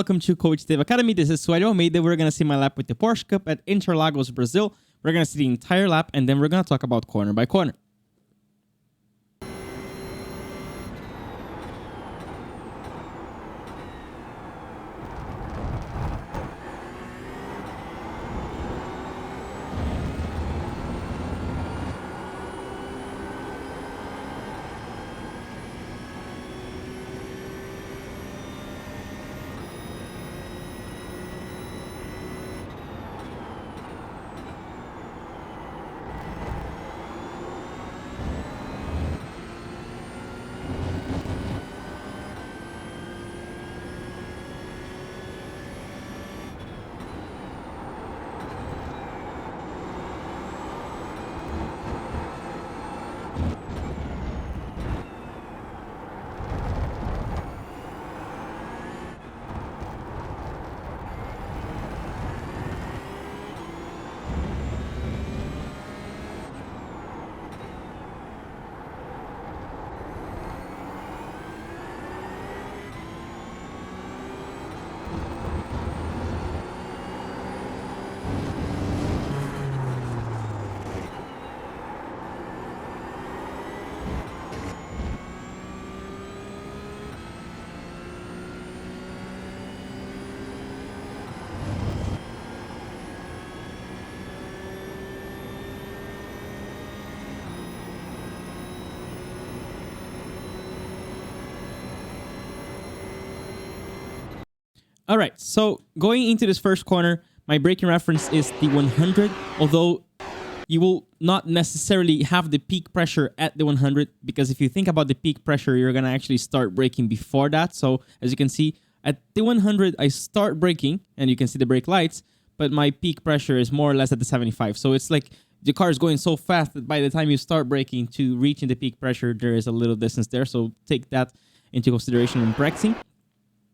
welcome to Coach Dave Academy. This is Suellio, Almeida. We're going to see my lap with the Porsche Cup at Interlagos, Brazil. We're going to see the entire lap, and then we're going to talk about corner by corner. All right, so going into this first corner, my braking reference is the 100, although you will not necessarily have the peak pressure at the 100, because if you think about the peak pressure, you're going to actually start braking before that. So as you can see, at the 100, I start braking, and you can see the brake lights, but my peak pressure is more or less at the 75. So it's like the car is going so fast that by the time you start braking to reaching the peak pressure, there is a little distance there. So take that into consideration when practicing.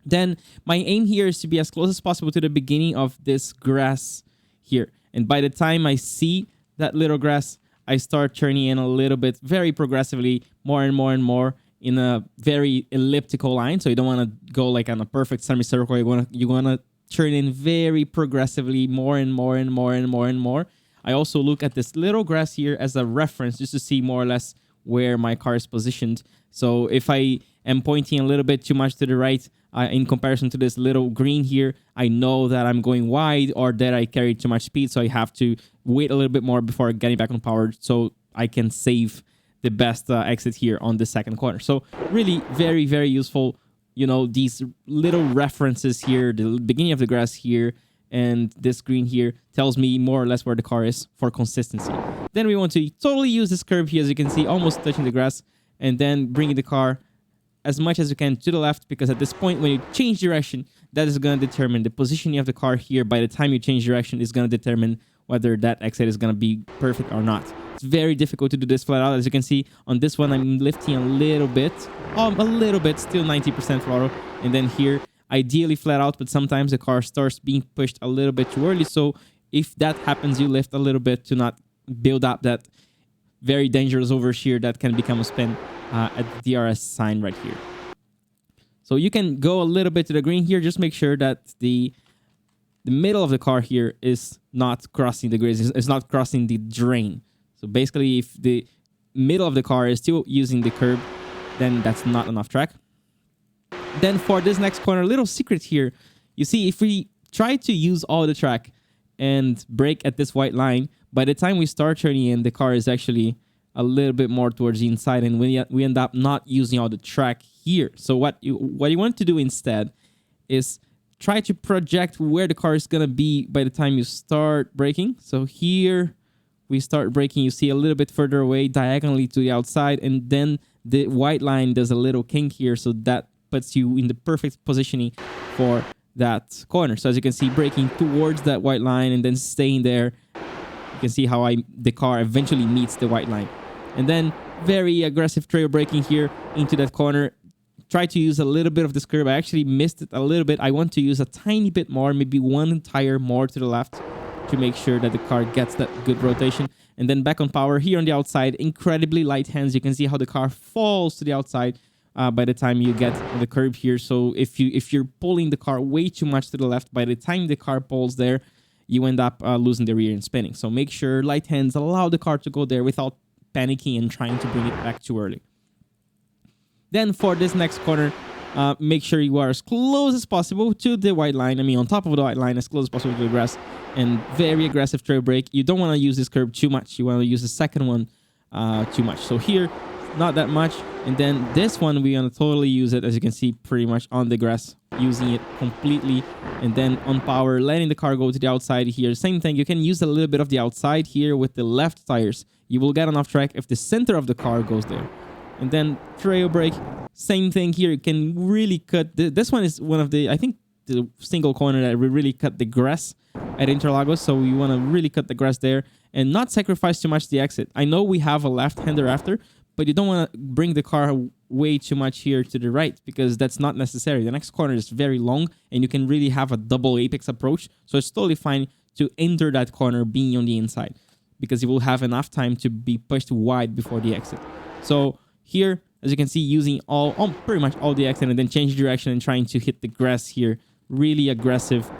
Then my aim here is to be as close as possible to the beginning of this grass here. And by the time I see that little grass, I start turning in a little bit, very progressively, more and more and more in a very elliptical line. So you don't want to go like on a perfect semicircle. You want to turn in very progressively, more and more and more and more and more. I also look at this little grass here as a reference just to see more or less where my car is positioned. So if I am pointing a little bit too much to the right, in comparison to this little green here, I know that I'm going wide or that I carry too much speed, so I have to wait a little bit more before getting back on power so I can save the best exit here on the second corner. So really very, very useful, you know, these little references here, the beginning of the grass here, and this green here tells me more or less where the car is for consistency. Then we want to totally use this curve here, as you can see, almost touching the grass, and then bringing the car as much as you can to the left, because at this point when you change direction, that is going to determine the positioning of the car here. By the time you change direction, is going to determine whether that exit is going to be perfect or not. It's very difficult to do this flat out. As you can see on this one, I'm lifting a little bit, still 90% throttle, and then here ideally flat out, but sometimes the car starts being pushed a little bit too early. So if that happens, you lift a little bit to not build up that very dangerous oversteer that can become a spin at the DRS sign right here. So you can go a little bit to the green here. Just make sure that the middle of the car here is not crossing the grid. It's not crossing the drain. So basically, if the middle of the car is still using the curb, then that's not enough track. Then for this next corner, little secret here. You see, if we try to use all the track and brake at this white line, by the time we start turning in, the car is actually a little bit more towards the inside, and we end up not using all the track here. So what you want to do instead is try to project where the car is going to be by the time you start braking. So here we start braking, you see a little bit further away diagonally to the outside, and then the white line does a little kink here, so that puts you in the perfect positioning for that corner. So as you can see, braking towards that white line and then staying there. You can see how the car eventually meets the white line. And then very aggressive trail braking here into that corner. Try to use a little bit of this curve. I actually missed it a little bit. I want to use a tiny bit more, maybe one tire more to the left to make sure that the car gets that good rotation. And then back on power here on the outside, incredibly light hands. You can see how the car falls to the outside by the time you get the curb here. So if you're pulling the car way too much to the left, by the time the car pulls there, you end up losing the rear and spinning. So make sure light hands allow the car to go there without panicking and trying to bring it back too early. Then for this next corner, make sure you are as close as possible to the white line. I mean, on top of the white line, as close as possible to the grass, and very aggressive trail brake. You don't want to use this curb too much. You want to use the second one too much. So here, not that much. And then this one, we're going to totally use it, as you can see, pretty much on the grass, using it completely. And then on power, letting the car go to the outside here. Same thing, you can use a little bit of the outside here with the left tires. You will get an off track if the center of the car goes there. And then trail brake, same thing here. You can really cut. This one is one of the, I think, the single corner that we really cut the grass at Interlagos. So we want to really cut the grass there and not sacrifice too much the exit. I know we have a left-hander after, but you don't want to bring the car way too much here to the right because that's not necessary. The next corner is very long and you can really have a double apex approach. So it's totally fine to enter that corner being on the inside because you will have enough time to be pushed wide before the exit. So here, as you can see, using pretty much all the exit and then change direction and trying to hit the grass here. Really aggressive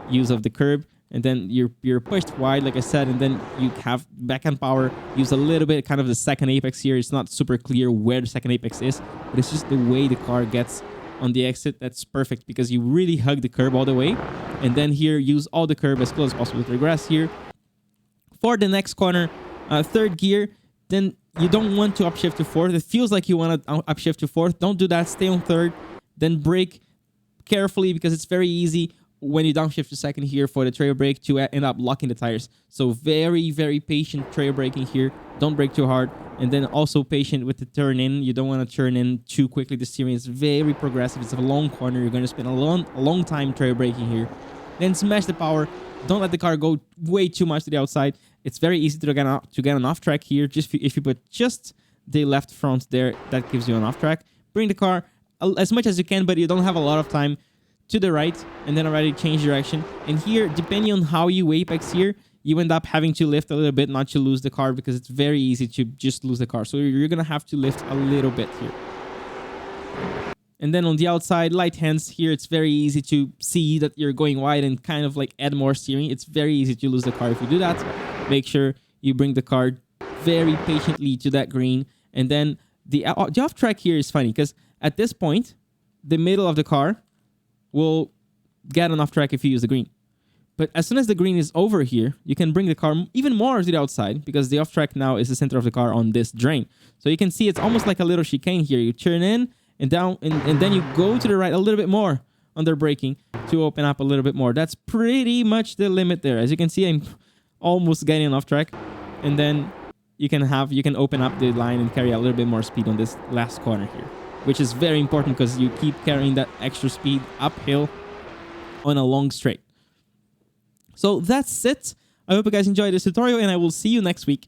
use of the curb. And then you're pushed wide, like I said, and then you have backhand power. Use a little bit kind of the second apex here. It's not super clear where the second apex is, but it's just the way the car gets on the exit. That's perfect because you really hug the curb all the way. And then here, use all the curb as close as possible to the grass here. For the next corner, third gear, then you don't want to upshift to fourth. It feels like you want to upshift to fourth. Don't do that. Stay on third. Then brake carefully because it's very easy when you downshift to second here for the trail brake to end up locking the tires. So very, very patient trail braking here. Don't brake too hard. And then also patient with the turn in. You don't want to turn in too quickly. The steering is very progressive. It's a long corner. You're going to spend a long time trail braking here. Then smash the power. Don't let the car go way too much to the outside. It's very easy to get an off track here. Just if you put just the left front there, that gives you an off track. Bring the car as much as you can, but you don't have a lot of time, to the right, and then already change direction. And here, depending on how you apex here, you end up having to lift a little bit, not to lose the car, because it's very easy to just lose the car. So you're going to have to lift a little bit here. And then on the outside, light hands here, it's very easy to see that you're going wide and kind of like add more steering. It's very easy to lose the car if you do that. Make sure you bring the car very patiently to that green. And then the off track here is funny because at this point, the middle of the car will get an off track if you use the green. But as soon as the green is over here, you can bring the car even more to the outside because the off track now is the center of the car on this drain. So you can see it's almost like a little chicane here. You turn in and down, and then you go to the right a little bit more under braking to open up a little bit more. That's pretty much the limit there. As you can see, I'm almost getting an off track. And then you can open up the line and carry a little bit more speed on this last corner here, which is very important because you keep carrying that extra speed uphill on a long straight. So that's it. I hope you guys enjoyed this tutorial and I will see you next week.